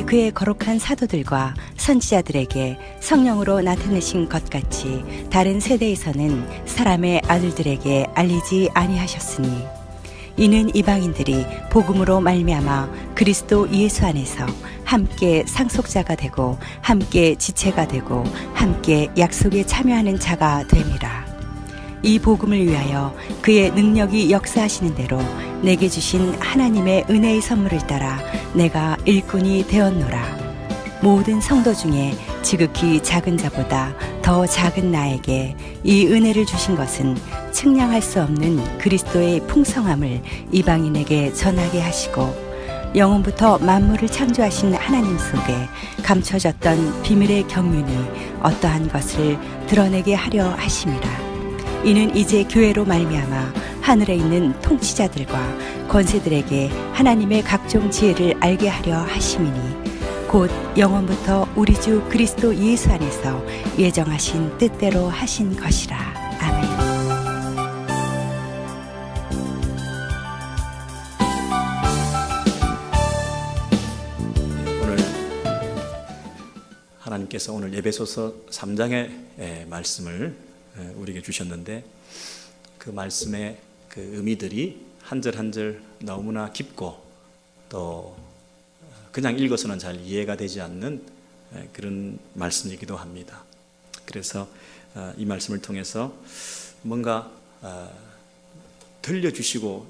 전에 그의 거룩한 사도들과 선지자들에게 성령으로 나타내신 것 같이 다른 세대에서는 사람의 아들들에게 알리지 아니하셨으니 이는 이방인들이 복음으로 말미암아 그리스도 예수 안에서 함께 상속자가 되고 함께 지체가 되고 함께 약속에 참여하는 자가 됨이라. 이 복음을 위하여 그의 능력이 역사하시는 대로 내게 주신 하나님의 은혜의 선물을 따라 내가 일꾼이 되었노라. 모든 성도 중에 지극히 작은 자보다 더 작은 나에게 이 은혜를 주신 것은 측량할 수 없는 그리스도의 풍성함을 이방인에게 전하게 하시고 영원부터 만물을 창조하신 하나님 속에 감춰졌던 비밀의 경륜이 어떠한 것을 드러내게 하려 하심이라. 이는 이제 교회로 말미암아 하늘에 있는 통치자들과 권세들에게 하나님의 각종 지혜를 알게 하려 하심이니 곧 영원부터 우리 주 그리스도 예수 안에서 예정하신 뜻대로 하신 것이라. 아멘. 오늘 하나님께서 오늘 에베소서 3장의 말씀을 우리에게 주셨는데 그 말씀의 그 의미들이 한 절 한 절 너무나 깊고 또 그냥 읽어서는 잘 이해가 되지 않는 그런 말씀이기도 합니다. 그래서 이 말씀을 통해서 뭔가 들려주시고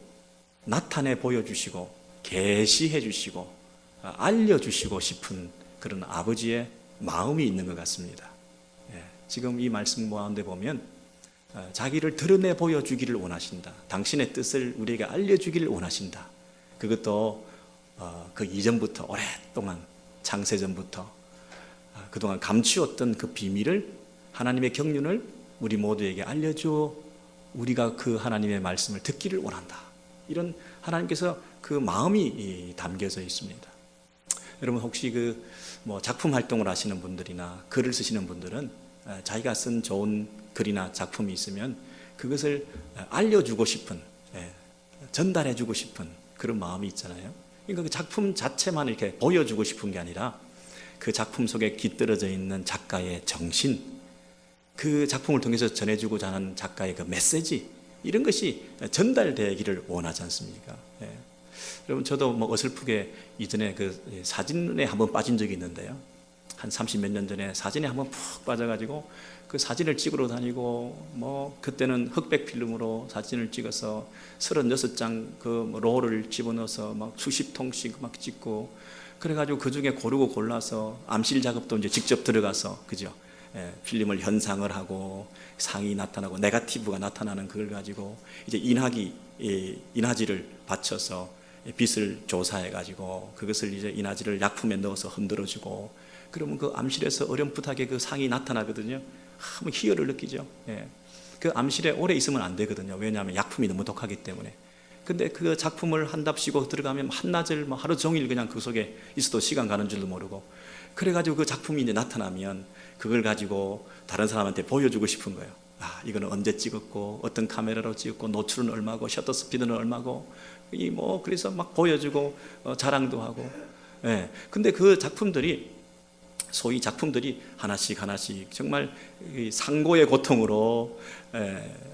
나타내 보여주시고 계시해 주시고 알려주시고 싶은 그런 아버지의 마음이 있는 것 같습니다. 지금 이 말씀 가운데 보면 자기를 드러내 보여주기를 원하신다. 당신의 뜻을 우리에게 알려주기를 원하신다. 그것도 그 이전부터 오랫동안 창세전부터 그동안 감추었던 그 비밀을 하나님의 경륜을 우리 모두에게 알려줘 우리가 그 하나님의 말씀을 듣기를 원한다. 이런 하나님께서 그 마음이 담겨져 있습니다. 여러분 혹시 그 작품 활동을 하시는 분들이나 글을 쓰시는 분들은 자기가 쓴 좋은 글이나 작품이 있으면 그것을 알려주고 싶은, 전달해주고 싶은 그런 마음이 있잖아요. 그러니까 그 작품 자체만 이렇게 보여주고 싶은 게 아니라 그 작품 속에 깃들어져 있는 작가의 정신, 그 작품을 통해서 전해주고자 하는 작가의 그 메시지, 이런 것이 전달되기를 원하지 않습니까? 여러분 저도 어설프게 이전에 그 사진에 한번 빠진 적이 있는데요. 한 30몇 년 전에 사진에 한번 푹 빠져가지고 그 사진을 찍으러 다니고 그때는 흑백 필름으로 사진을 찍어서 36장 그 롤을 집어넣어서 막 수십 통씩 막 찍고 그래가지고 그 중에 고르고 골라서 암실 작업도 이제 직접 들어가서 그죠? 필름을 현상을 하고 상이 나타나고 네거티브가 나타나는 그걸 가지고 이제 인화지를 받쳐서 빛을 조사해가지고 그것을 이제 인화지를 약품에 넣어서 흔들어주고 그러면 그 암실에서 어렴풋하게 그 상이 나타나거든요. 한번 희열을 느끼죠. 그 암실에 오래 있으면 안 되거든요. 왜냐하면 약품이 너무 독하기 때문에. 근데 그 작품을 한답시고 들어가면 한나절 하루 종일 그냥 그 속에 있어도 시간 가는 줄도 모르고 그래가지고 그 작품이 이제 나타나면 그걸 가지고 다른 사람한테 보여주고 싶은 거예요. 이거는 언제 찍었고 어떤 카메라로 찍었고 노출은 얼마고 셔터 스피드는 얼마고 그래서 막 보여주고 자랑도 하고. 근데 그 작품들이 소위 작품들이 하나씩 정말 상고의 고통으로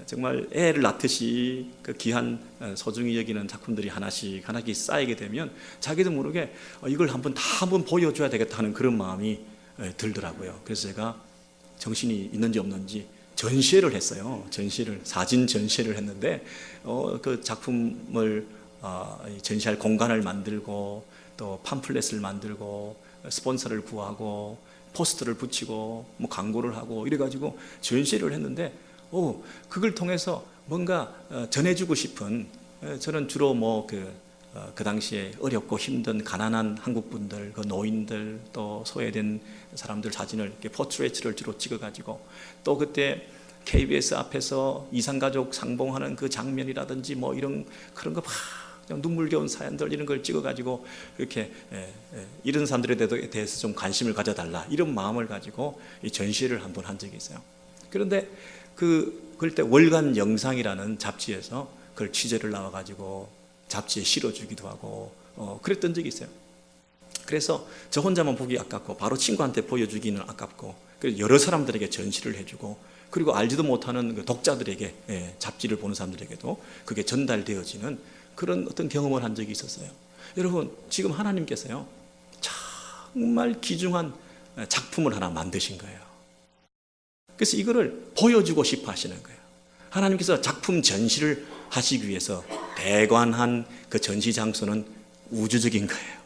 정말 애를 낳듯이 그 귀한 소중히 여기는 작품들이 하나씩 쌓이게 되면 자기도 모르게 이걸 한번 보여줘야 되겠다 하는 그런 마음이 들더라고요. 그래서 제가 정신이 있는지 없는지 전시회를 했어요. 사진 전시회를 했는데 그 작품을 전시할 공간을 만들고 또 팜플렛을 만들고 스폰서를 구하고 포스터를 붙이고 광고를 하고 이래가지고 전시를 했는데 그걸 통해서 뭔가 전해주고 싶은 저는 주로 그 당시에 어렵고 힘든 가난한 한국분들, 그 노인들 또 소외된 사람들 사진을 이렇게 포트레이트를 주로 찍어가지고 또 그때 KBS 앞에서 이산가족 상봉하는 그 장면이라든지 이런 그런 거 눈물겨운 사연들 이런 걸 찍어가지고 이렇게 이런 사람들에 대해서 좀 관심을 가져달라 이런 마음을 가지고 이 전시를 한번 한 적이 있어요. 그런데 그때 월간 영상이라는 잡지에서 그걸 취재를 나와가지고 잡지에 실어주기도 하고 그랬던 적이 있어요. 그래서 저 혼자만 보기 아깝고 바로 친구한테 보여주기는 아깝고 그래서 여러 사람들에게 전시를 해주고 그리고 알지도 못하는 그 독자들에게 잡지를 보는 사람들에게도 그게 전달되어지는 그런 어떤 경험을 한 적이 있었어요. 여러분 지금 하나님께서요 정말 귀중한 작품을 하나 만드신 거예요. 그래서 이거를 보여주고 싶어 하시는 거예요. 하나님께서 작품 전시를 하시기 위해서 대관한 그 전시 장소는 우주적인 거예요.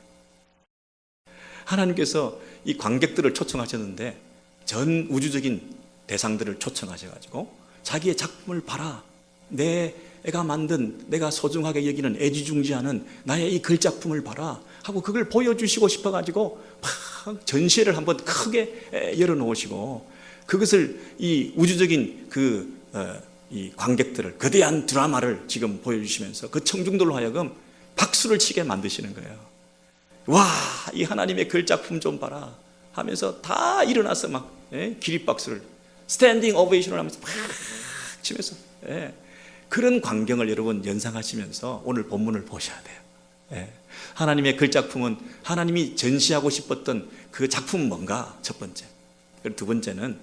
하나님께서 이 관객들을 초청하셨는데 전 우주적인 대상들을 초청하셔가지고 자기의 작품을 봐라. 내가 만든 내가 소중하게 여기는 애지중지하는 나의 이 글작품을 봐라 하고 그걸 보여주시고 싶어가지고 막 전시회를 한번 크게 열어놓으시고 그것을 이 우주적인 이 관객들을 거대한 드라마를 지금 보여주시면서 그 청중들로 하여금 박수를 치게 만드시는 거예요. 와, 이 하나님의 글작품 좀 봐라 하면서 다 일어나서 막 기립박수를 스탠딩 오베이션을 하면서 막 치면서 그런 광경을 여러분 연상하시면서 오늘 본문을 보셔야 돼요. 하나님의 글작품은 하나님이 전시하고 싶었던 그 작품은 뭔가 첫 번째. 그리고 두 번째는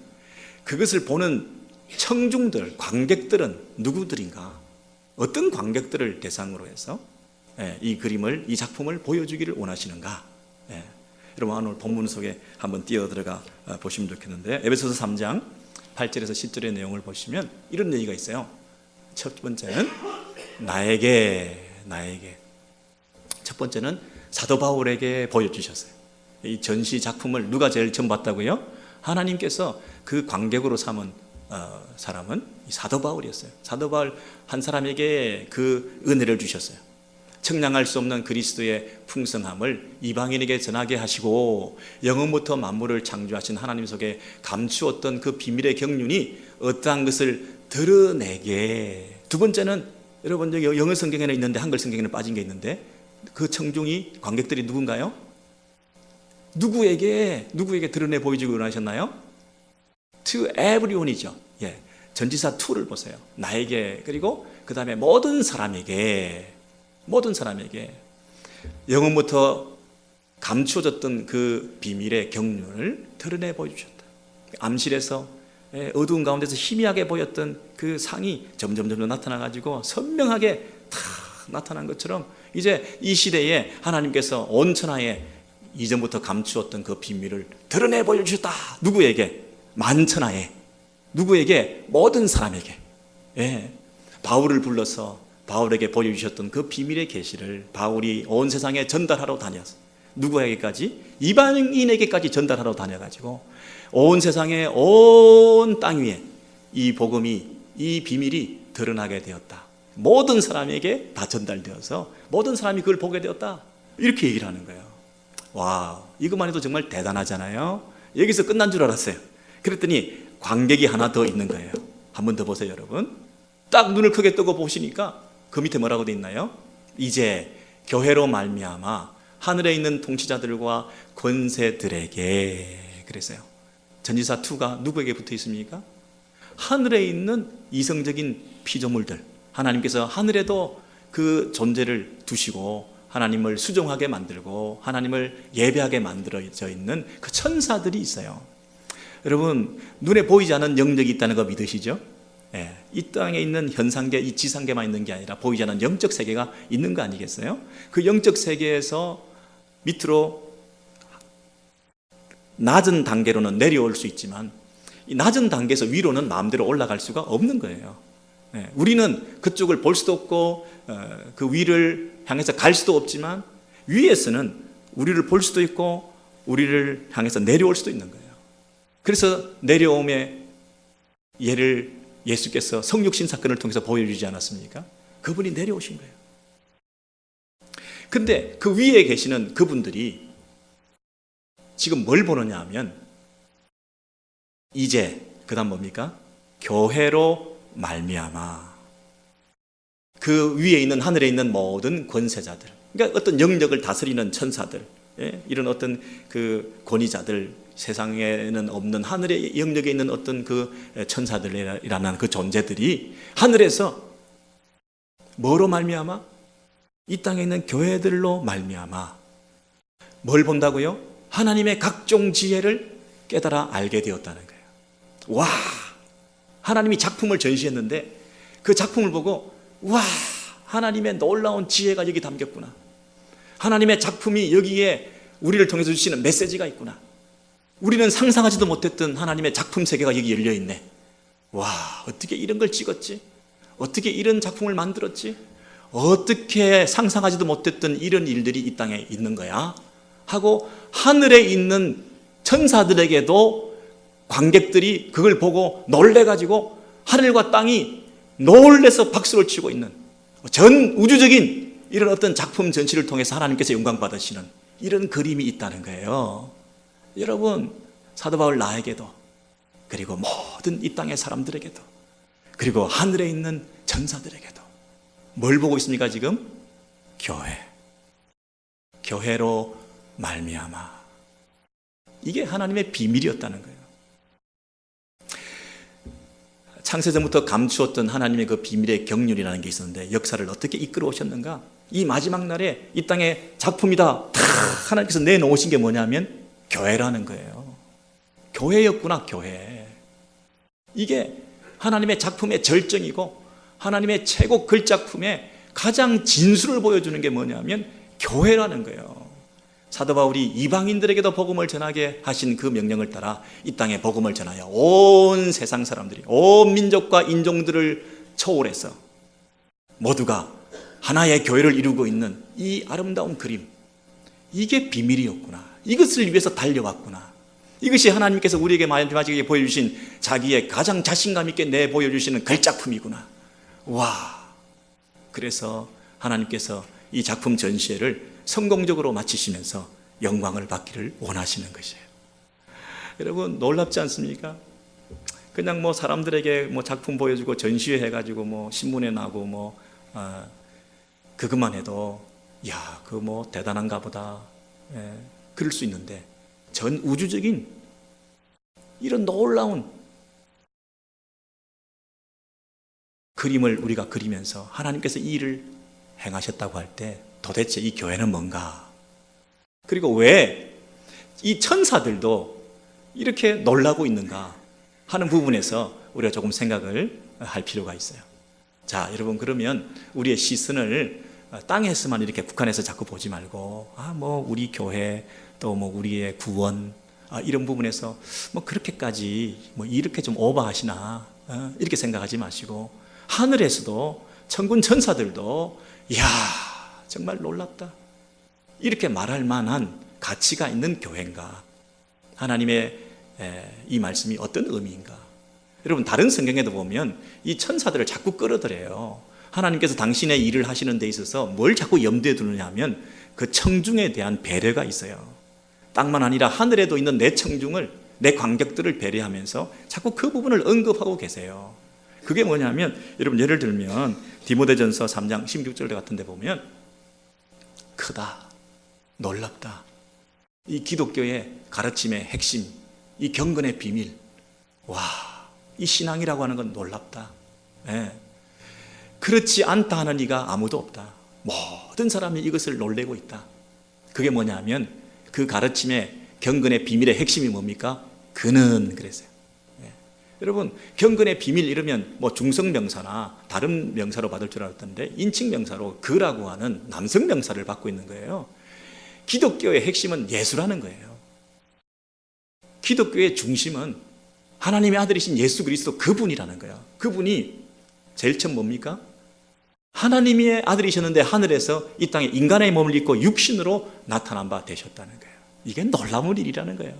그것을 보는 청중들, 관객들은 누구들인가? 어떤 관객들을 대상으로 해서 이 그림을, 이 작품을 보여주기를 원하시는가? 여러분 오늘 본문 속에 한번 뛰어들어가 보시면 좋겠는데 에베소서 3장 8절에서 10절의 내용을 보시면 이런 얘기가 있어요. 첫 번째는 나에게 첫 번째는 사도 바울에게 보여주셨어요. 이 전시 작품을 누가 제일 처음 봤다고요? 하나님께서 그 관객으로 삼은 사람은 사도 바울이었어요. 사도 바울 한 사람에게 그 은혜를 주셨어요. 청량할 수 없는 그리스도의 풍성함을 이방인에게 전하게 하시고 영원부터 만물을 창조하신 하나님 속에 감추었던 그 비밀의 경륜이 어떠한 것을 드러내게. 두 번째는 여러분 여기 영어 성경에는 있는데 한글 성경에는 빠진 게 있는데 그 청중이 관객들이 누군가요? 누구에게 드러내 보여주기 원하셨나요? To everyone이죠. 전지사 to를 보세요. 나에게 그리고 그 다음에 모든 사람에게 영원부터 감추어졌던 그 비밀의 경륜을 드러내 보여주셨다. 암실에서 어두운 가운데서 희미하게 보였던 그 상이 점점 나타나가지고 선명하게 다 나타난 것처럼 이제 이 시대에 하나님께서 온 천하에 이전부터 감추었던 그 비밀을 드러내 보여주셨다. 누구에게? 만천하에. 누구에게? 모든 사람에게. 바울을 불러서 바울에게 보여주셨던 그 비밀의 계시를 바울이 온 세상에 전달하러 다녔어. 누구에게까지? 이방인에게까지 전달하러 다녀가지고 온 세상에 온 땅 위에 이 복음이 이 비밀이 드러나게 되었다. 모든 사람에게 다 전달되어서 모든 사람이 그걸 보게 되었다. 이렇게 얘기를 하는 거예요. 와, 이것만 해도 정말 대단하잖아요. 여기서 끝난 줄 알았어요. 그랬더니 관객이 하나 더 있는 거예요. 한 번 더 보세요, 여러분. 딱 눈을 크게 뜨고 보시니까 그 밑에 뭐라고 돼 있나요? 이제 교회로 말미암아 하늘에 있는 통치자들과 권세들에게. 그랬어요. 전지사 2가 누구에게 붙어 있습니까? 하늘에 있는 이성적인 피조물들. 하나님께서 하늘에도 그 존재를 두시고 하나님을 수종하게 만들고 하나님을 예배하게 만들어져 있는 그 천사들이 있어요. 여러분 눈에 보이지 않는 영역이 있다는 거 믿으시죠? 이 땅에 있는 현상계, 이 지상계만 있는 게 아니라 보이지 않는 영적 세계가 있는 거 아니겠어요? 그 영적 세계에서 밑으로 낮은 단계로는 내려올 수 있지만 이 낮은 단계에서 위로는 마음대로 올라갈 수가 없는 거예요. 우리는 그쪽을 볼 수도 없고 그 위를 향해서 갈 수도 없지만 위에서는 우리를 볼 수도 있고 우리를 향해서 내려올 수도 있는 거예요. 그래서 내려옴의 예를 예수께서 성육신 사건을 통해서 보여주지 않았습니까? 그분이 내려오신 거예요. 근데 그 위에 계시는 그분들이 지금 뭘 보느냐 하면 이제 그 다음 뭡니까? 교회로 말미암아 그 위에 있는 하늘에 있는 모든 권세자들, 그러니까 어떤 영역을 다스리는 천사들, 이런 어떤 그 권위자들, 세상에는 없는 하늘의 영역에 있는 어떤 그 천사들이라는 그 존재들이 하늘에서 뭐로 말미암아? 이 땅에 있는 교회들로 말미암아 뭘 본다고요? 하나님의 각종 지혜를 깨달아 알게 되었다는 거예요. 와, 하나님이 작품을 전시했는데 그 작품을 보고 와, 하나님의 놀라운 지혜가 여기 담겼구나. 하나님의 작품이 여기에 우리를 통해서 주시는 메시지가 있구나. 우리는 상상하지도 못했던 하나님의 작품 세계가 여기 열려있네. 와, 어떻게 이런 걸 찍었지? 어떻게 이런 작품을 만들었지? 어떻게 상상하지도 못했던 이런 일들이 이 땅에 있는 거야? 하고 하늘에 있는 천사들에게도 관객들이 그걸 보고 놀래가지고 하늘과 땅이 놀래서 박수를 치고 있는 전 우주적인 이런 어떤 작품 전시를 통해서 하나님께서 영광 받으시는 이런 그림이 있다는 거예요. 여러분, 사도 바울 나에게도, 그리고 모든 이 땅의 사람들에게도, 그리고 하늘에 있는 천사들에게도 뭘 보고 있습니까? 지금 교회로 말미암아. 이게 하나님의 비밀이었다는 거예요. 창세전부터 감추었던 하나님의 그 비밀의 경륜이라는 게 있었는데 역사를 어떻게 이끌어 오셨는가? 이 마지막 날에 이 땅의 작품이다 다 하나님께서 내놓으신 게 뭐냐면 교회라는 거예요. 교회였구나, 교회. 이게 하나님의 작품의 절정이고 하나님의 최고 글작품의 가장 진수를 보여주는 게 뭐냐면 교회라는 거예요. 사도 바울이 이방인들에게도 복음을 전하게 하신 그 명령을 따라 이 땅에 복음을 전하여 온 세상 사람들이, 온 민족과 인종들을 초월해서 모두가 하나의 교회를 이루고 있는 이 아름다운 그림, 이게 비밀이었구나. 이것을 위해서 달려왔구나. 이것이 하나님께서 우리에게 마지막에 보여주신 자기의 가장 자신감 있게 내보여주시는 글작품이구나. 와, 그래서 하나님께서 이 작품 전시회를 성공적으로 마치시면서 영광을 받기를 원하시는 것이에요. 여러분, 놀랍지 않습니까? 그냥 뭐 사람들에게 뭐 작품 보여주고 전시회 해가지고 뭐 신문에 나고 그것만 해도 야, 그 뭐 대단한가 보다. 그럴 수 있는데 전 우주적인 이런 놀라운 그림을 우리가 그리면서 하나님께서 이 일을 행하셨다고 할 때 도대체 이 교회는 뭔가? 그리고 왜 이 천사들도 이렇게 놀라고 있는가 하는 부분에서 우리가 조금 생각을 할 필요가 있어요. 자, 여러분, 그러면 우리의 시선을 땅에서만 이렇게 국한해서 자꾸 보지 말고 뭐 우리 교회 또 뭐 우리의 구원 이런 부분에서 뭐 그렇게까지 뭐 이렇게 좀 오버하시나 이렇게 생각하지 마시고 하늘에서도 천군 천사들도 이야, 정말 놀랍다 이렇게 말할 만한 가치가 있는 교회인가? 하나님의 이 말씀이 어떤 의미인가? 여러분, 다른 성경에도 보면 이 천사들을 자꾸 끌어들여요. 하나님께서 당신의 일을 하시는 데 있어서 뭘 자꾸 염두에 두느냐 하면 그 청중에 대한 배려가 있어요. 땅만 아니라 하늘에도 있는 내 청중을, 내 관객들을 배려하면서 자꾸 그 부분을 언급하고 계세요. 그게 뭐냐면, 여러분 예를 들면 디모데전서 3장 16절 같은 데 보면 크다, 놀랍다, 이 기독교의 가르침의 핵심, 이 경건의 비밀, 와, 이 신앙이라고 하는 건 놀랍다. 그렇지 않다 하는 이가 아무도 없다. 모든 사람이 이것을 놀래고 있다. 그게 뭐냐면 그 가르침의 경건의 비밀의 핵심이 뭡니까? 그는 그랬어요. 여러분, 경건의 비밀 이러면 뭐 중성명사나 다른 명사로 받을 줄 알았던데 인칭명사로 그라고 하는 남성명사를 받고 있는 거예요. 기독교의 핵심은 예수라는 거예요. 기독교의 중심은 하나님의 아들이신 예수 그리스도 그분이라는 거예요. 그분이 제일 처음 뭡니까? 하나님의 아들이셨는데 하늘에서 이 땅에 인간의 몸을 입고 육신으로 나타난 바 되셨다는 거예요. 이게 놀라운 일이라는 거예요.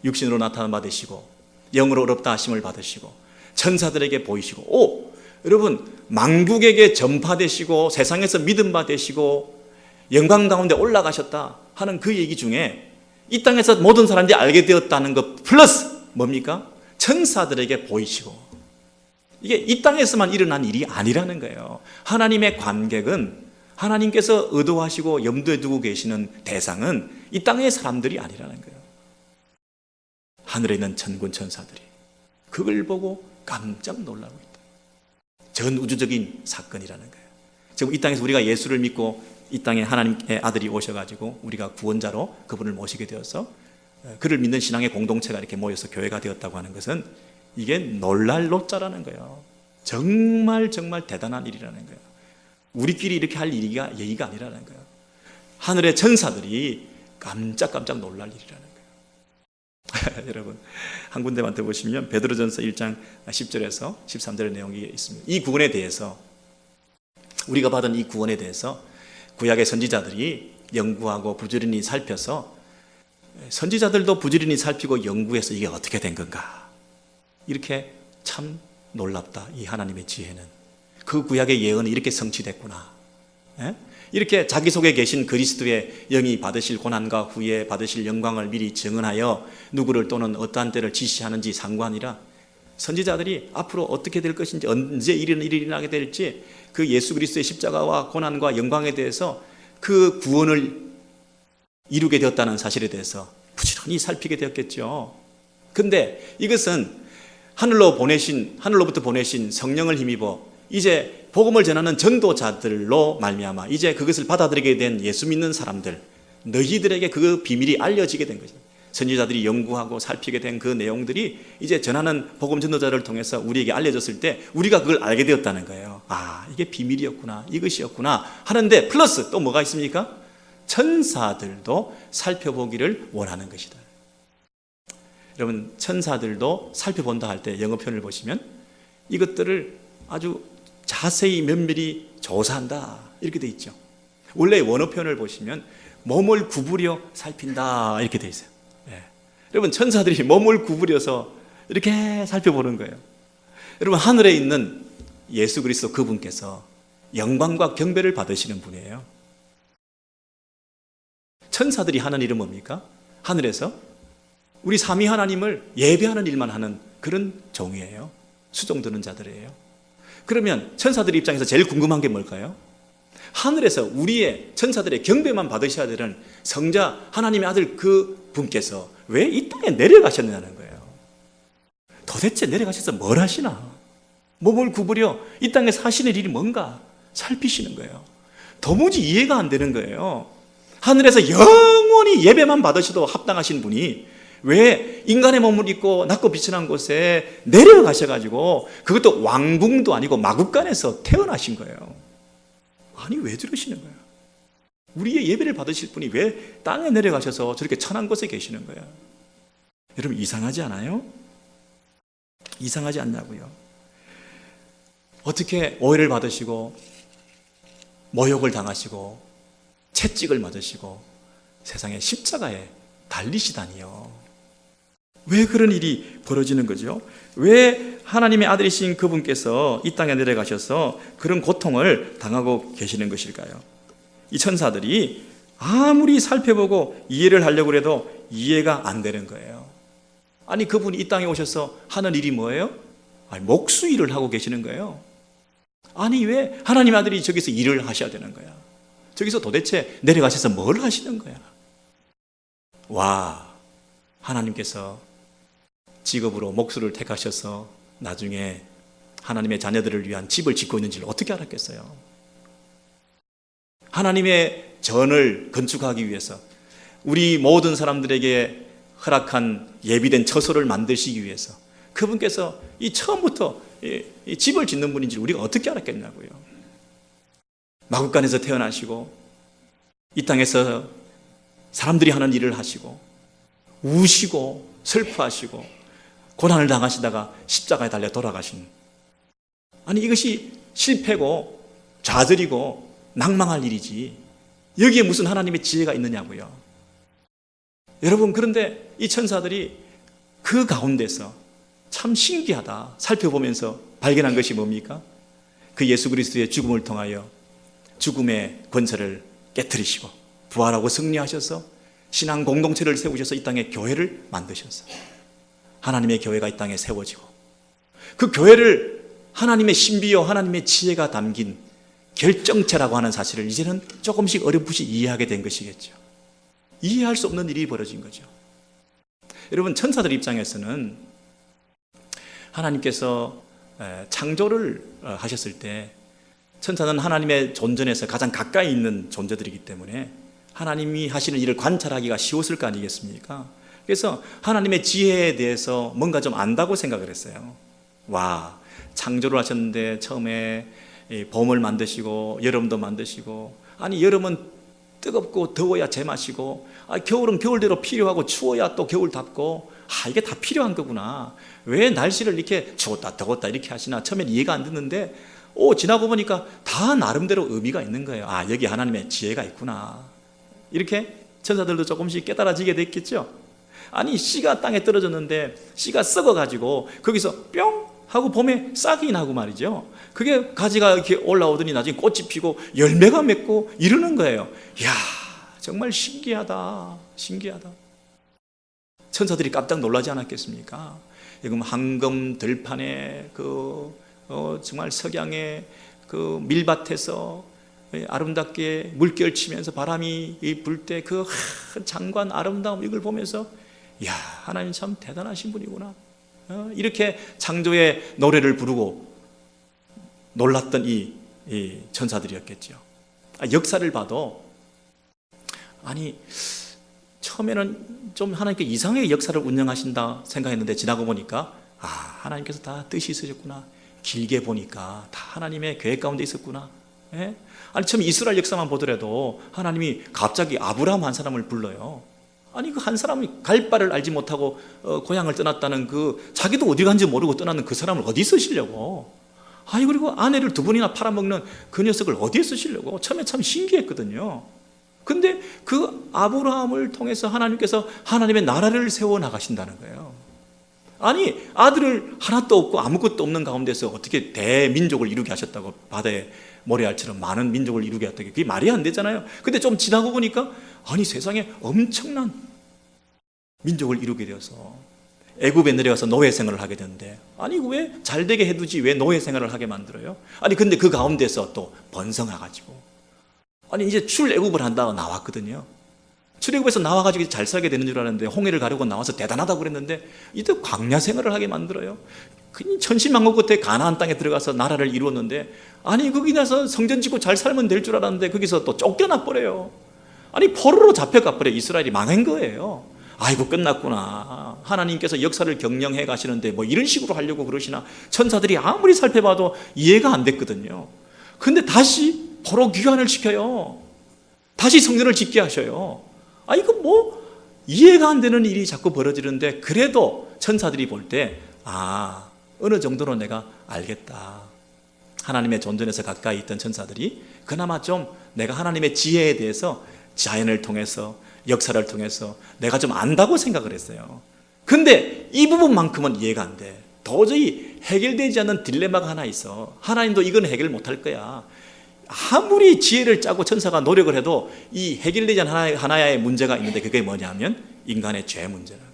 육신으로 나타난 바 되시고 영으로 어렵다 하심을 받으시고 천사들에게 보이시고 여러분, 만국에게 전파되시고 세상에서 믿음 바 되시고 영광 가운데 올라가셨다 하는 그 얘기 중에 이 땅에서 모든 사람들이 알게 되었다는 것 플러스 뭡니까? 천사들에게 보이시고, 이게 이 땅에서만 일어난 일이 아니라는 거예요. 하나님의 관객은, 하나님께서 의도하시고 염두에 두고 계시는 대상은 이 땅의 사람들이 아니라는 거예요. 하늘에 있는 천군 천사들이 그걸 보고 깜짝 놀라고 있다. 전 우주적인 사건이라는 거예요. 지금 이 땅에서 우리가 예수를 믿고 이 땅에 하나님의 아들이 오셔가지고 우리가 구원자로 그분을 모시게 되어서 그를 믿는 신앙의 공동체가 이렇게 모여서 교회가 되었다고 하는 것은 이게 놀랄 노자라는 거예요. 정말 대단한 일이라는 거예요. 우리끼리 이렇게 할 얘기가 아니라는 거예요. 하늘의 천사들이 깜짝 놀랄 일이라는 거예요. 여러분, 한 군데만 더 보시면 베드로전서 1장 10절에서 13절의 내용이 있습니다. 이 구원에 대해서, 우리가 받은 이 구원에 대해서 구약의 선지자들이 연구하고 부지런히 살펴서, 선지자들도 부지런히 살피고 연구해서 이게 어떻게 된 건가, 이렇게 참 놀랍다. 이 하나님의 지혜는 그 구약의 예언이 이렇게 성취됐구나. 이렇게 자기 속에 계신 그리스도의 영이 받으실 고난과 후에 받으실 영광을 미리 증언하여 누구를 또는 어떠한 때를 지시하는지 상관이라 선지자들이 앞으로 어떻게 될 것인지, 언제 이런 일이 일어나게 될지, 그 예수 그리스도의 십자가와 고난과 영광에 대해서, 그 구원을 이루게 되었다는 사실에 대해서 부지런히 살피게 되었겠죠. 근데 이것은 하늘로부터 보내신 성령을 힘입어 이제 복음을 전하는 전도자들로 말미암아 이제 그것을 받아들이게 된 예수 믿는 사람들, 너희들에게 그 비밀이 알려지게 된 거죠. 선지자들이 연구하고 살피게 된 그 내용들이 이제 전하는 복음 전도자를 통해서 우리에게 알려졌을 때 우리가 그걸 알게 되었다는 거예요. 아, 이게 비밀이었구나, 이것이었구나 하는데, 플러스 또 뭐가 있습니까? 천사들도 살펴보기를 원하는 것이다. 여러분, 천사들도 살펴본다 할 때 영어 표현을 보시면 이것들을 아주 자세히 면밀히 조사한다, 이렇게 돼 있죠. 원래 원어 표현을 보시면 몸을 구부려 살핀다, 이렇게 돼 있어요. 여러분, 천사들이 몸을 구부려서 이렇게 살펴보는 거예요. 여러분, 하늘에 있는 예수 그리스도 그분께서 영광과 경배를 받으시는 분이에요. 천사들이 하는 일은 뭡니까? 하늘에서 우리 삼위 하나님을 예배하는 일만 하는 그런 종이에요. 수종 드는 자들이에요. 그러면 천사들 입장에서 제일 궁금한 게 뭘까요? 하늘에서 우리의 천사들의 경배만 받으셔야 되는 성자 하나님의 아들 그 분께서 왜 이 땅에 내려가셨느냐는 거예요. 도대체 내려가셔서 뭘 하시나? 몸을 구부려 이 땅에 사시는 일이 뭔가 살피시는 거예요. 도무지 이해가 안 되는 거예요. 하늘에서 영원히 예배만 받으셔도 합당하신 분이 왜 인간의 몸을 입고 낮고 비천한 곳에 내려가셔가지고, 그것도 왕궁도 아니고 마국간에서 태어나신 거예요. 아니, 왜 저러시는 거예요? 우리의 예배를 받으실 분이 왜 땅에 내려가셔서 저렇게 천한 곳에 계시는 거예요? 여러분, 이상하지 않아요? 이상하지 않냐고요? 어떻게 오해를 받으시고 모욕을 당하시고 채찍을 맞으시고 세상의 십자가에 달리시다니요. 왜 그런 일이 벌어지는 거죠? 왜 하나님의 아들이신 그분께서 이 땅에 내려가셔서 그런 고통을 당하고 계시는 것일까요? 이 천사들이 아무리 살펴보고 이해를 하려고 해도 이해가 안 되는 거예요. 아니, 그분이 이 땅에 오셔서 하는 일이 뭐예요? 아니, 목수일을 하고 계시는 거예요. 아니, 왜 하나님의 아들이 저기서 일을 하셔야 되는 거야? 저기서 도대체 내려가셔서 뭘 하시는 거야? 와, 하나님께서 직업으로 목수를 택하셔서 나중에 하나님의 자녀들을 위한 집을 짓고 있는 줄 어떻게 알았겠어요? 하나님의 전을 건축하기 위해서 우리 모든 사람들에게 허락한 예비된 처소를 만드시기 위해서 그분께서 이 처음부터 이 집을 짓는 분인지 우리가 어떻게 알았겠냐고요. 마국간에서 태어나시고 이 땅에서 사람들이 하는 일을 하시고 우시고 슬퍼하시고 고난을 당하시다가 십자가에 달려 돌아가신, 아니, 이것이 실패고 좌절이고 낭망할 일이지 여기에 무슨 하나님의 지혜가 있느냐고요. 여러분, 그런데 이 천사들이 그 가운데서 참 신기하다 살펴보면서 발견한 것이 뭡니까? 그 예수 그리스도의 죽음을 통하여 죽음의 권세를 깨트리시고 부활하고 승리하셔서 신앙 공동체를 세우셔서 이 땅에 교회를 만드셨어요. 하나님의 교회가 이 땅에 세워지고 그 교회를 하나님의 신비요 하나님의 지혜가 담긴 결정체라고 하는 사실을 이제는 조금씩 어렴풋이 이해하게 된 것이겠죠. 이해할 수 없는 일이 벌어진 거죠. 여러분, 천사들 입장에서는 하나님께서 창조를 하셨을 때 천사는 하나님의 존전에서 가장 가까이 있는 존재들이기 때문에 하나님이 하시는 일을 관찰하기가 쉬웠을 거 아니겠습니까? 그래서 하나님의 지혜에 대해서 뭔가 좀 안다고 생각을 했어요. 와, 창조를 하셨는데 처음에 봄을 만드시고 여름도 만드시고, 아니 여름은 뜨겁고 더워야 제맛이고, 겨울은 겨울대로 필요하고 추워야 또 겨울답고, 이게 다 필요한 거구나. 왜 날씨를 이렇게 추웠다 더웠다 이렇게 하시나 처음엔 이해가 안 됐는데, 지나고 보니까 다 나름대로 의미가 있는 거예요. 여기 하나님의 지혜가 있구나. 이렇게 천사들도 조금씩 깨달아지게 됐겠죠. 아니, 씨가 땅에 떨어졌는데 씨가 썩어가지고 거기서 뿅 하고 봄에 싹이 나고 말이죠. 그게 가지가 이렇게 올라오더니 나중에 꽃이 피고 열매가 맺고 이러는 거예요. 이야, 정말 신기하다. 신기하다. 천사들이 깜짝 놀라지 않았겠습니까? 지금 황금 들판에 정말 석양의 그 밀밭에서 아름답게 물결 치면서 바람이 불 때 그 장관 아름다움, 이걸 보면서 이야, 하나님 참 대단하신 분이구나. 이렇게 창조의 노래를 부르고 놀랐던 이 천사들이었겠죠. 역사를 봐도, 아니 처음에는 좀 하나님께 이상하게 역사를 운영하신다 생각했는데 지나고 보니까 하나님께서 다 뜻이 있으셨구나. 길게 보니까 다 하나님의 계획 가운데 있었구나. 예? 아니 처음 이스라엘 역사만 보더라도 하나님이 갑자기 아브라함 한 사람을 불러요. 아니 그 한 사람이 갈 바를 알지 못하고 고향을 떠났다는 자기도 어디 간지 모르고 떠나는 그 사람을 어디 쓰시려고? 그리고 아내를 2번이나 팔아먹는 그 녀석을 어디에 쓰시려고? 처음에 참 신기했거든요. 근데 그 아브라함을 통해서 하나님께서 하나님의 나라를 세워 나가신다는 거예요. 아니 아들을 하나도 없고 아무것도 없는 가운데서 어떻게 대민족을 이루게 하셨다고, 바다의 모래알처럼 많은 민족을 이루게 했다고. 그게 말이 안 되잖아요. 근데 좀 지나고 보니까 아니 세상에 엄청난 민족을 이루게 되어서 애굽에 내려가서 노예 생활을 하게 되는데, 아니 왜 잘되게 해두지 왜 노예 생활을 하게 만들어요? 아니 근데 그 가운데서 또 번성해가지고, 아니 이제 출애굽을 한다고 나왔거든요. 출애굽에서 나와가지고 잘 살게 되는 줄 알았는데 홍해를 가르고 나와서 대단하다고 그랬는데 이때 광야 생활을 하게 만들어요. 그냥 천신만고 끝에 가나안 땅에 들어가서 나라를 이루었는데, 아니 거기 나서 성전 짓고 잘 살면 될 줄 알았는데 거기서 또 쫓겨나 버려요. 아니 포로로 잡혀가 버려. 이스라엘이 망한 거예요. 아이고 끝났구나. 하나님께서 역사를 경영해 가시는데 뭐 이런 식으로 하려고 그러시나. 천사들이 아무리 살펴봐도 이해가 안 됐거든요. 근데 다시 포로 귀환을 시켜요. 다시 성전을 짓게 하셔요. 이거 뭐 이해가 안 되는 일이 자꾸 벌어지는데, 그래도 천사들이 볼 때 어느 정도로 내가 알겠다. 하나님의 존전에서 가까이 있던 천사들이 그나마 좀 내가 하나님의 지혜에 대해서 자연을 통해서 역사를 통해서 내가 좀 안다고 생각을 했어요. 근데 이 부분만큼은 이해가 안 돼. 도저히 해결되지 않는 딜레마가 하나 있어. 하나님도 이건 해결 못할 거야. 아무리 지혜를 짜고 천사가 노력을 해도 이 해결되지 않는 하나의 문제가 있는데, 그게 뭐냐면 인간의 죄 문제라고.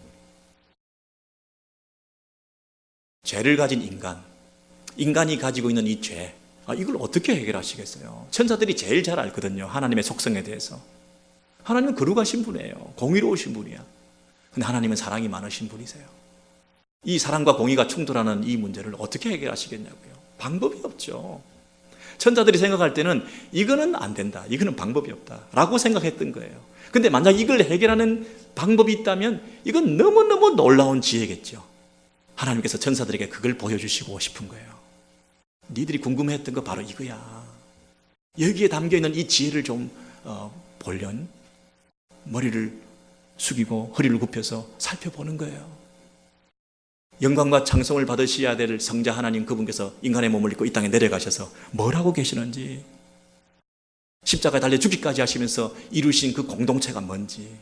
죄를 가진 인간이 가지고 있는 이 죄, 이걸 어떻게 해결하시겠어요? 천사들이 제일 잘 알거든요. 하나님의 속성에 대해서. 하나님은 거룩하신 분이에요. 공의로우신 분이야. 근데 하나님은 사랑이 많으신 분이세요. 이 사랑과 공의가 충돌하는 이 문제를 어떻게 해결하시겠냐고요? 방법이 없죠. 천사들이 생각할 때는 이거는 안 된다, 이거는 방법이 없다 라고 생각했던 거예요. 근데 만약 이걸 해결하는 방법이 있다면 이건 너무너무 놀라운 지혜겠죠. 하나님께서 천사들에게 그걸 보여주시고 싶은 거예요. 니들이 궁금해했던 거 바로 이거야. 여기에 담겨있는 이 지혜를 좀 보려면 머리를 숙이고 허리를 굽혀서 살펴보는 거예요. 영광과 찬송을 받으셔야 될 성자 하나님, 그분께서 인간의 몸을 입고 이 땅에 내려가셔서 뭘 하고 계시는지, 십자가에 달려 죽기까지 하시면서 이루신 그 공동체가 뭔지,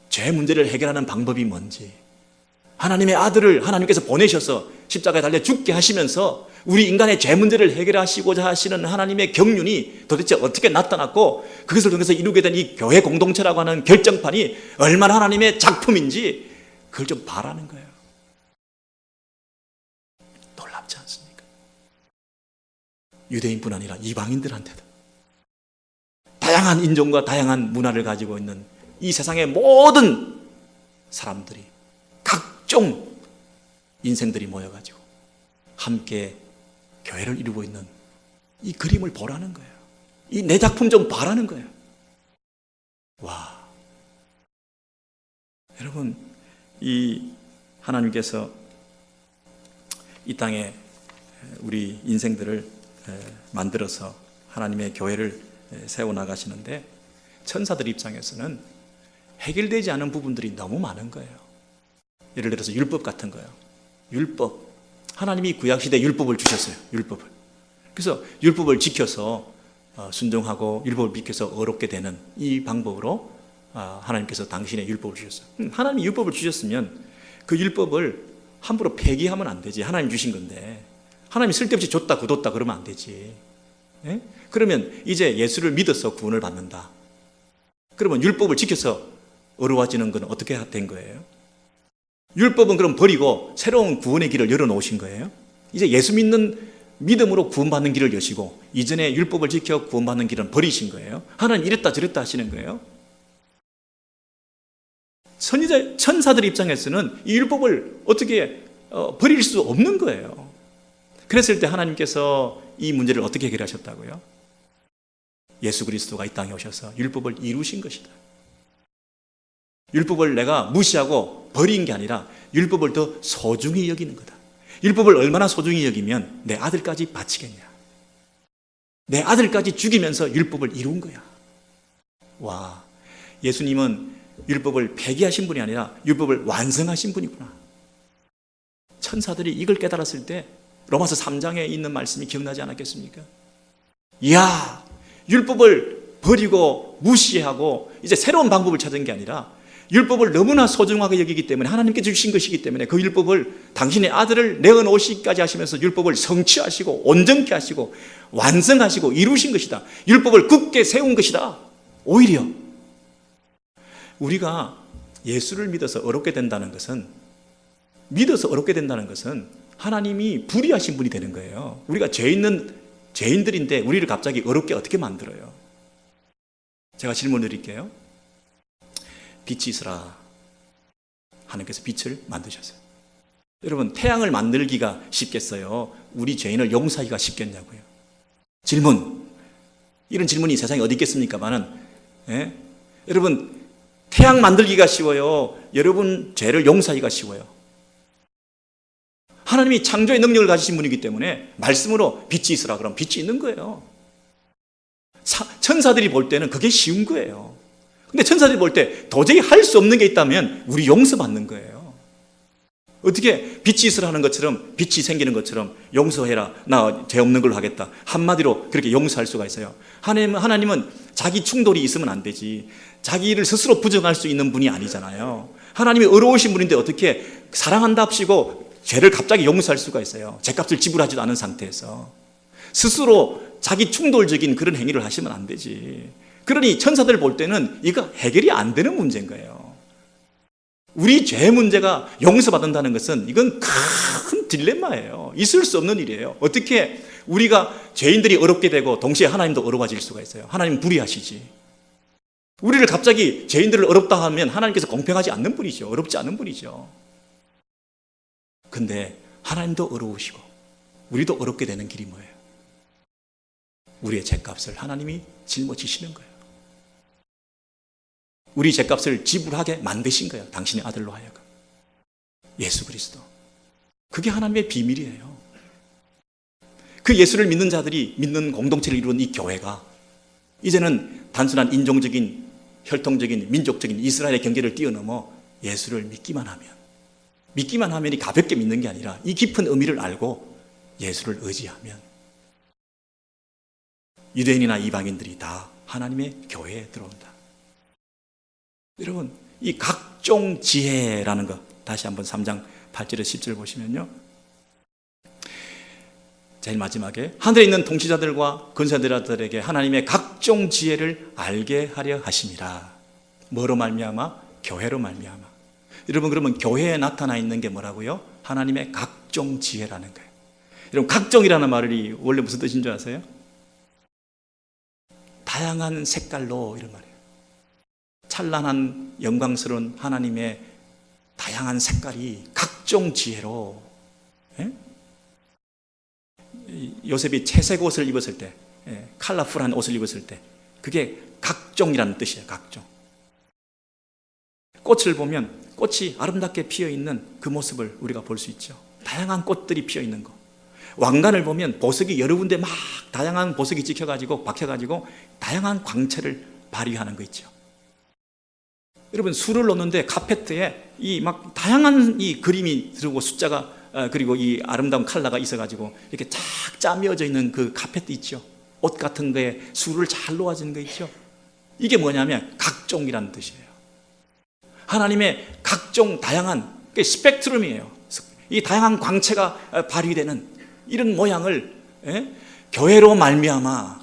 죄 문제를 해결하는 방법이 뭔지, 하나님의 아들을 하나님께서 보내셔서 십자가에 달려 죽게 하시면서 우리 인간의 죄 문제를 해결하시고자 하시는 하나님의 경륜이 도대체 어떻게 나타났고, 그것을 통해서 이루게 된 이 교회 공동체라고 하는 결정판이 얼마나 하나님의 작품인지 그걸 좀 바라는 거예요. 놀랍지 않습니까? 유대인뿐 아니라 이방인들한테도, 다양한 인종과 다양한 문화를 가지고 있는 이 세상의 모든 사람들이, 각종 인생들이 모여가지고 함께 교회를 이루고 있는 이 그림을 보라는 거예요. 이 내 작품 좀 봐라는 거예요. 와, 여러분, 이 하나님께서 이 땅에 우리 인생들을 만들어서 하나님의 교회를 세워나가시는데 천사들 입장에서는 해결되지 않은 부분들이 너무 많은 거예요. 예를 들어서 율법 같은 거예요. 율법. 하나님이 구약시대에 율법을 주셨어요. 율법을. 그래서 율법을 지켜서 순종하고 율법을 지켜서 어렵게 되는 이 방법으로 하나님께서 당신의 율법을 주셨어요. 하나님이 율법을 주셨으면 그 율법을 함부로 폐기하면 안 되지. 하나님 주신 건데 하나님이 쓸데없이 줬다 굳었다 그러면 안 되지. 예? 그러면 이제 예수를 믿어서 구원을 받는다. 그러면 율법을 지켜서 어려워지는 건 어떻게 된 거예요? 율법은 그럼 버리고 새로운 구원의 길을 열어놓으신 거예요. 이제 예수 믿는 믿음으로 구원받는 길을 여시고 이전에 율법을 지켜 구원받는 길은 버리신 거예요. 하나님 이랬다 저랬다 하시는 거예요. 천사들 입장에서는 이 율법을 어떻게 버릴 수 없는 거예요. 그랬을 때 하나님께서 이 문제를 어떻게 해결하셨다고요? 예수 그리스도가 이 땅에 오셔서 율법을 이루신 것이다. 율법을 내가 무시하고 버린 게 아니라 율법을 더 소중히 여기는 거다. 율법을 얼마나 소중히 여기면 내 아들까지 바치겠냐. 내 아들까지 죽이면서 율법을 이룬 거야. 와, 예수님은 율법을 폐기하신 분이 아니라 율법을 완성하신 분이구나. 천사들이 이걸 깨달았을 때 로마서 3장에 있는 말씀이 기억나지 않았겠습니까? 이야, 율법을 버리고 무시하고 이제 새로운 방법을 찾은 게 아니라 율법을 너무나 소중하게 여기기 때문에 하나님께서 주신 것이기 때문에 그 율법을 당신의 아들을 내어놓으시기까지 하시면서 율법을 성취하시고 온전케 하시고 완성하시고 이루신 것이다. 율법을 굳게 세운 것이다. 오히려 우리가 예수를 믿어서 어렵게 된다는 것은 하나님이 불의하신 분이 되는 거예요. 우리가 죄 있는 죄인들인데 우리를 갑자기 어렵게 어떻게 만들어요? 제가 질문 드릴게요. 빛이 있으라. 하나님께서 빛을 만드셨어요. 여러분, 태양을 만들기가 쉽겠어요? 우리 죄인을 용서하기가 쉽겠냐고요? 질문. 이런 질문이 세상에 어디 있겠습니까만은, 예? 여러분, 태양 만들기가 쉬워요? 여러분 죄를 용서하기가 쉬워요? 하나님이 창조의 능력을 가지신 분이기 때문에 말씀으로 빛이 있으라 그러면 빛이 있는 거예요. 천사들이 볼 때는 그게 쉬운 거예요. 근데 천사들이 볼 때 도저히 할 수 없는 게 있다면 우리 용서받는 거예요. 어떻게 빛이 있으라 하는 것처럼 빛이 생기는 것처럼 용서해라. 나 죄 없는 걸로 하겠다. 한마디로 그렇게 용서할 수가 있어요. 하나님은 자기 충돌이 있으면 안 되지. 자기를 스스로 부정할 수 있는 분이 아니잖아요. 하나님이 어려우신 분인데 어떻게 사랑한답시고 죄를 갑자기 용서할 수가 있어요. 죄값을 지불하지도 않은 상태에서. 스스로 자기 충돌적인 그런 행위를 하시면 안 되지. 그러니 천사들 볼 때는 이거 해결이 안 되는 문제인 거예요. 우리 죄 문제가 용서받는다는 것은 이건 큰 딜레마예요. 있을 수 없는 일이에요. 어떻게 우리가 죄인들이 어렵게 되고 동시에 하나님도 어려워질 수가 있어요. 하나님 불의하시지. 우리를 갑자기 죄인들을 어렵다 하면 하나님께서 공평하지 않는 분이죠. 어렵지 않은 분이죠. 근데 하나님도 어려우시고 우리도 어렵게 되는 길이 뭐예요? 우리의 죄값을 하나님이 짊어지시는 거예요. 우리 죄값을 지불하게 만드신 거예요. 당신의 아들로 하여금. 예수 그리스도. 그게 하나님의 비밀이에요. 그 예수를 믿는 자들이 믿는 공동체를 이루는 이 교회가 이제는 단순한 인종적인, 혈통적인, 민족적인 이스라엘의 경계를 뛰어넘어 예수를 믿기만 하면이 가볍게 믿는 게 아니라 이 깊은 의미를 알고 예수를 의지하면 유대인이나 이방인들이 다 하나님의 교회에 들어온다. 여러분, 이 각종 지혜라는 것 다시 한번 3장 8절에 10절 보시면요, 제일 마지막에 하늘에 있는 통치자들과 권세자들에게 하나님의 각종 지혜를 알게 하려 하심이라. 뭐로 말미암아? 교회로 말미암아. 여러분, 그러면 교회에 나타나 있는 게 뭐라고요? 하나님의 각종 지혜라는 거예요. 여러분, 각종이라는 말이 원래 무슨 뜻인 줄 아세요? 다양한 색깔로, 이런 말이에요. 찬란한 영광스러운 하나님의 다양한 색깔이 각종 지혜로, 예? 요셉이 채색 옷을 입었을 때, 컬러풀한 옷을 입었을 때, 그게 각종이라는 뜻이에요. 각종. 꽃을 보면 꽃이 아름답게 피어 있는 그 모습을 우리가 볼 수 있죠. 다양한 꽃들이 피어 있는 거. 왕관을 보면 보석이 여러 군데 막 다양한 보석이 찍혀가지고 박혀가지고 다양한 광채를 발휘하는 거 있죠. 여러분, 술을 놓는데 카페트에 이 막 다양한 이 그림이 들어오고 숫자가 그리고 이 아름다운 컬러가 있어가지고 이렇게 쫙 짜매어져 있는 그 카페트 있죠. 옷 같은 거에 술을 잘 놓아진 거 있죠. 이게 뭐냐면 각종이라는 뜻이에요. 하나님의 각종 다양한 스펙트럼이에요. 이 다양한 광채가 발휘되는 이런 모양을 교회로 말미암아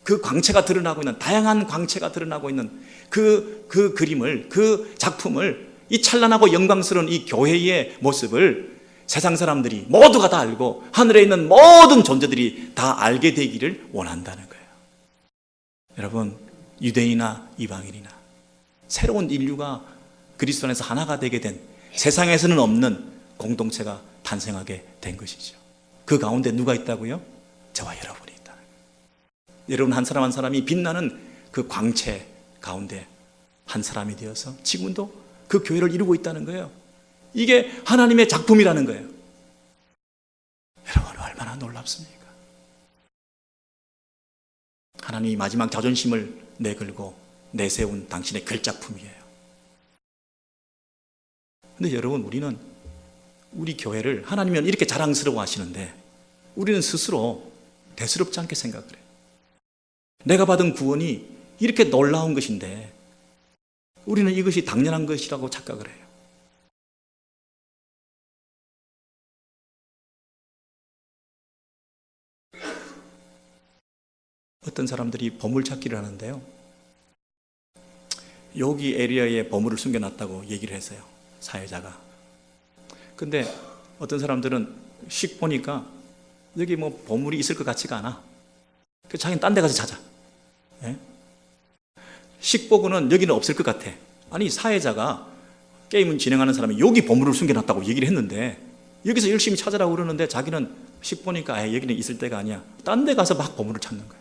그 광채가 드러나고 있는 다양한 광채가 드러나고 있는 그 그림을, 그 작품을, 이 찬란하고 영광스러운 이 교회의 모습을 세상 사람들이 모두가 다 알고 하늘에 있는 모든 존재들이 다 알게 되기를 원한다는 거예요. 여러분, 유대인이나 이방인이나 새로운 인류가 그리스도 안에서 하나가 되게 된 세상에서는 없는 공동체가 탄생하게 된 것이죠. 그 가운데 누가 있다고요? 저와 여러분이 있다는 거예요. 여러분 한 사람 한 사람이 빛나는 그 광채 가운데 한 사람이 되어서 지금도 그 교회를 이루고 있다는 거예요. 이게 하나님의 작품이라는 거예요. 여러분, 얼마나 놀랍습니까? 하나님이 마지막 자존심을 내걸고 내세운 당신의 글작품이에요. 근데 여러분, 우리는 우리 교회를 하나님은 이렇게 자랑스러워 하시는데 우리는 스스로 대수롭지 않게 생각을 해요. 내가 받은 구원이 이렇게 놀라운 것인데 우리는 이것이 당연한 것이라고 착각을 해요. 어떤 사람들이 보물찾기를 하는데요, 여기 에리어에 보물을 숨겨놨다고 얘기를 했어요, 사회자가. 근데 어떤 사람들은 씩 보니까 여기 뭐 보물이 있을 것 같지가 않아. 그래서 자기는 딴 데 가서 찾아. 씩 보고는 여기는 없을 것 같아. 아니, 사회자가 게임을 진행하는 사람이 여기 보물을 숨겨놨다고 얘기를 했는데 여기서 열심히 찾으라고 그러는데 자기는 씩 보니까 여기는 있을 때가 아니야. 딴 데 가서 막 보물을 찾는 거야.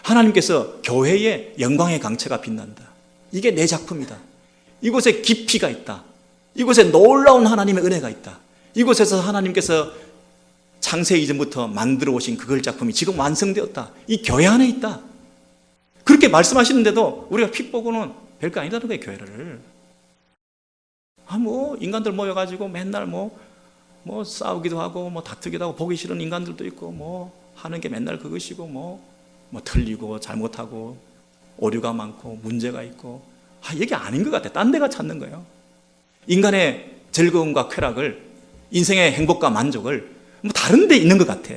하나님께서 교회의 영광의 강체가 빛난다. 이게 내 작품이다. 이곳에 깊이가 있다. 이곳에 놀라운 하나님의 은혜가 있다. 이곳에서 하나님께서 창세 이전부터 만들어 오신 그 작품이 지금 완성되었다. 이 교회 안에 있다. 그렇게 말씀하시는데도 우리가 픽 보고는 별거 아니라는 거예요, 교회를. 뭐 인간들 모여가지고 맨날 뭐 싸우기도 하고 뭐 다투기도 하고 보기 싫은 인간들도 있고 뭐 하는 게 맨날 그것이고 뭐 틀리고 잘못하고 오류가 많고 문제가 있고 이게 아닌 것 같아. 딴 데가 찾는 거예요. 인간의 즐거움과 쾌락을, 인생의 행복과 만족을 뭐 다른 데 있는 것 같아.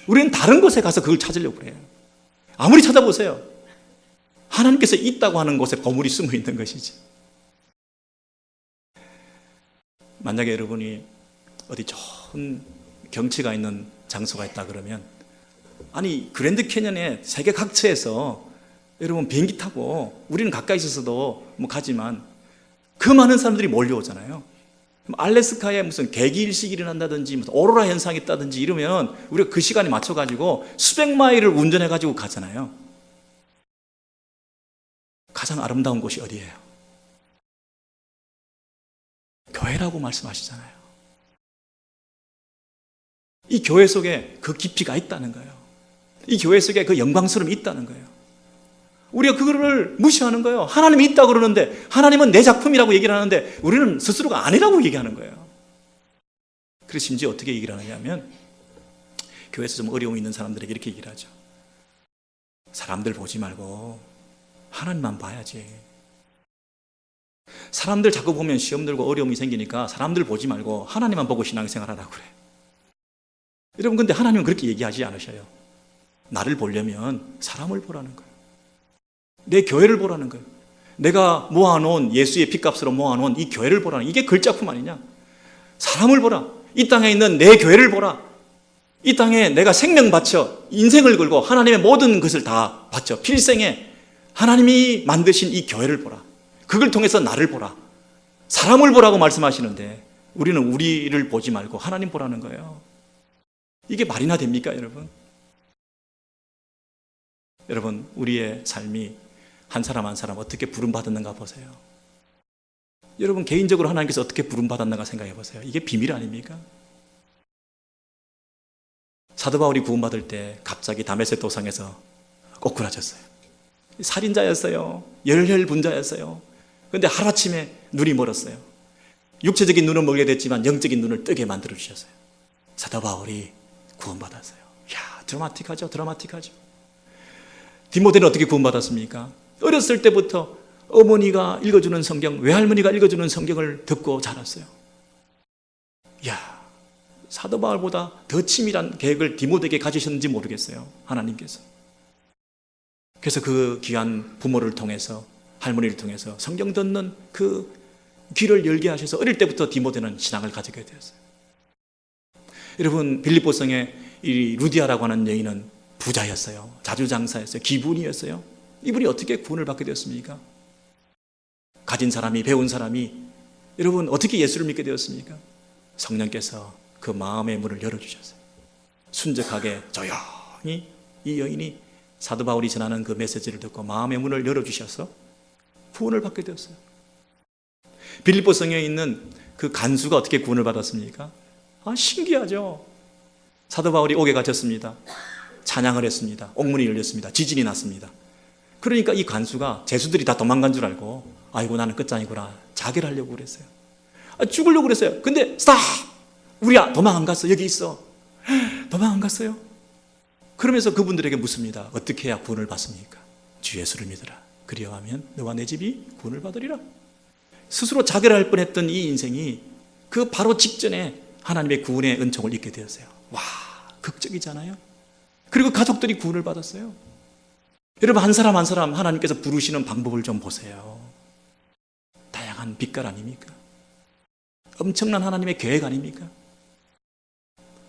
우리는 다른 곳에 가서 그걸 찾으려고 그래요. 아무리 찾아보세요. 하나님께서 있다고 하는 곳에 보물이 숨어 있는 것이지. 만약에 여러분이 어디 좋은 경치가 있는 장소가 있다 그러면, 아니 그랜드 캐년의 세계 각처에서 여러분 비행기 타고 우리는 가까이 있어서도 뭐 가지만 그 많은 사람들이 몰려오잖아요. 알래스카에 무슨 개기일식이 일어난다든지 무슨 오로라 현상이 있다든지 이러면 우리가 그 시간에 맞춰가지고 수백 마일을 운전해가지고 가잖아요. 가장 아름다운 곳이 어디예요? 교회라고 말씀하시잖아요. 이 교회 속에 그 깊이가 있다는 거예요. 이 교회 속에 그 영광스러움이 있다는 거예요. 우리가 그거를 무시하는 거예요. 하나님이 있다고 그러는데, 하나님은 내 작품이라고 얘기를 하는데 우리는 스스로가 아니라고 얘기하는 거예요. 그래서 심지어 어떻게 얘기를 하느냐면, 교회에서 좀 어려움이 있는 사람들에게 이렇게 얘기를 하죠. 사람들 보지 말고 하나님만 봐야지. 사람들 자꾸 보면 시험 들고 어려움이 생기니까 사람들 보지 말고 하나님만 보고 신앙생활하라고 그래. 여러분, 근데 하나님은 그렇게 얘기하지 않으셔요. 나를 보려면 사람을 보라는 거예요. 내 교회를 보라는 거예요. 내가 모아놓은, 예수의 핏값으로 모아놓은 이 교회를 보라는, 이게 글작품 아니냐? 사람을 보라. 이 땅에 있는 내 교회를 보라. 이 땅에 내가 생명 바쳐 인생을 걸고 하나님의 모든 것을 다 바쳐 필생에 하나님이 만드신 이 교회를 보라. 그걸 통해서 나를 보라. 사람을 보라고 말씀하시는데 우리는 우리를 보지 말고 하나님 보라는 거예요. 이게 말이나 됩니까, 여러분? 여러분, 우리의 삶이 한 사람 한 사람 어떻게 부름받았는가 보세요. 여러분, 개인적으로 하나님께서 어떻게 부름받았는가 생각해 보세요. 이게 비밀 아닙니까? 사도 바울이 구원받을 때 갑자기 다메섹 도상에서 꼬꾸라졌어요. 살인자였어요. 열혈분자였어요. 그런데 하루아침에 눈이 멀었어요. 육체적인 눈은 멀게 됐지만 영적인 눈을 뜨게 만들어 주셨어요. 사도 바울이 구원받았어요. 이야, 드라마틱하죠. 드라마틱하죠. 디모데는 어떻게 구원받았습니까? 어렸을 때부터 어머니가 읽어주는 성경, 외할머니가 읽어주는 성경을 듣고 자랐어요. 이야, 사도 바울보다 더 치밀한 계획을 디모데에게 가지셨는지 모르겠어요, 하나님께서. 그래서 그 귀한 부모를 통해서, 할머니를 통해서 성경 듣는 그 귀를 열게 하셔서 어릴 때부터 디모데는 신앙을 가지게 되었어요. 여러분, 빌립보성의 이 루디아라고 하는 여인은 부자였어요. 자주장사였어요. 기분이었어요. 이분이 어떻게 구원을 받게 되었습니까? 가진 사람이, 배운 사람이, 여러분 어떻게 예수를 믿게 되었습니까? 성령께서 그 마음의 문을 열어주셨어요. 순적하게 조용히 이 여인이 사도 바울이 전하는 그 메시지를 듣고 마음의 문을 열어주셔서 구원을 받게 되었어요. 빌립보성에 있는 그 간수가 어떻게 구원을 받았습니까? 신기하죠. 사도 바울이 옥에 갇혔습니다. 찬양을 했습니다. 옥문이 열렸습니다. 지진이 났습니다. 그러니까 이 간수가 죄수들이 다 도망간 줄 알고, 아이고 나는 끝장이구나, 자결 하려고 그랬어요. 죽으려고 그랬어요. 근데 스탑! 우리야 도망 안 갔어. 여기 있어. 도망 안 갔어요. 그러면서 그분들에게 묻습니다. 어떻게 해야 구원을 받습니까? 주 예수를 믿으라. 그리하면 너와 내 집이 구원을 받으리라. 스스로 자결할 뻔했던 이 인생이 그 바로 직전에 하나님의 구원의 은총을 입게 되었어요. 와, 극적이잖아요. 그리고 가족들이 구원을 받았어요. 여러분, 한 사람 한 사람 하나님께서 부르시는 방법을 좀 보세요. 다양한 빛깔 아닙니까? 엄청난 하나님의 계획 아닙니까?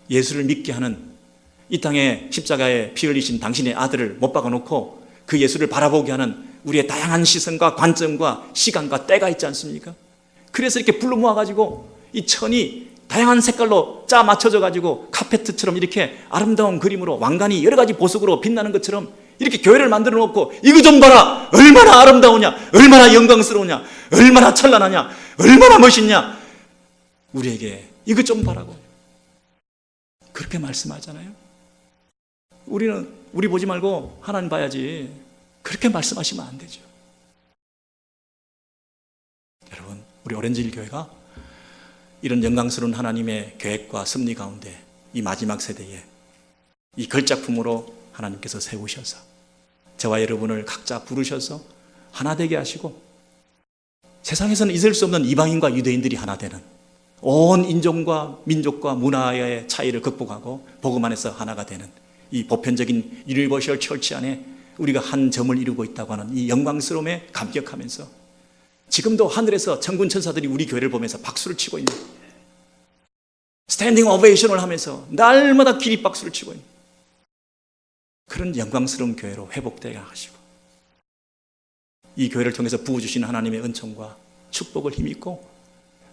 예수를 믿게 하는, 이 땅에 십자가에 피 흘리신 당신의 아들을 못 박아놓고 그 예수를 바라보게 하는 우리의 다양한 시선과 관점과 시간과 때가 있지 않습니까? 그래서 이렇게 불러 모아가지고 이 천이 다양한 색깔로 짜 맞춰져가지고 카페트처럼 이렇게 아름다운 그림으로 왕관이 여러 가지 보석으로 빛나는 것처럼 이렇게 교회를 만들어 놓고, 이거 좀 봐라, 얼마나 아름다우냐, 얼마나 영광스러우냐, 얼마나 찬란하냐, 얼마나 멋있냐, 우리에게 이거 좀 봐라고 그렇게 말씀하잖아요. 우리는 우리 보지 말고 하나님 봐야지, 그렇게 말씀하시면 안 되죠. 여러분, 우리 오렌지힐 교회가 이런 영광스러운 하나님의 계획과 섭리 가운데 이 마지막 세대에 이 걸작품으로 하나님께서 세우셔서 저와 여러분을 각자 부르셔서 하나 되게 하시고, 세상에서는 있을 수 없는 이방인과 유대인들이 하나 되는, 온 인종과 민족과 문화의 차이를 극복하고 복음 안에서 하나가 되는 이 보편적인 유니버셜 처치 안에 우리가 한 점을 이루고 있다고 하는 이 영광스러움에 감격하면서 지금도 하늘에서 천군 천사들이 우리 교회를 보면서 박수를 치고 있는, 스탠딩 오베이션을 하면서 날마다 기립박수를 치고 있는 그런 영광스러운 교회로 회복되게 하시고, 이 교회를 통해서 부어주시는 하나님의 은총과 축복을 힘입고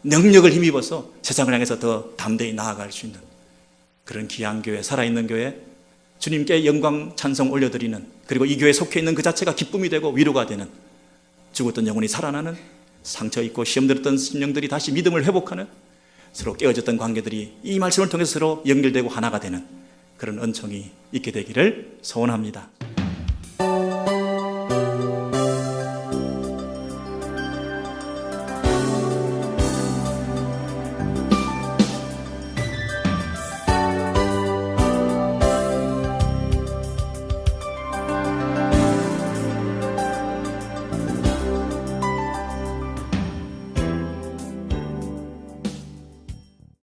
능력을 힘입어서 세상을 향해서 더 담대히 나아갈 수 있는 그런 귀한 교회, 살아있는 교회, 주님께 영광 찬송 올려드리는, 그리고 이 교회에 속해 있는 그 자체가 기쁨이 되고 위로가 되는, 죽었던 영혼이 살아나는, 상처 입고 시험 들었던 심령들이 다시 믿음을 회복하는, 서로 깨어졌던 관계들이 이 말씀을 통해서 서로 연결되고 하나가 되는 그런 은총이 있게 되기를 소원합니다.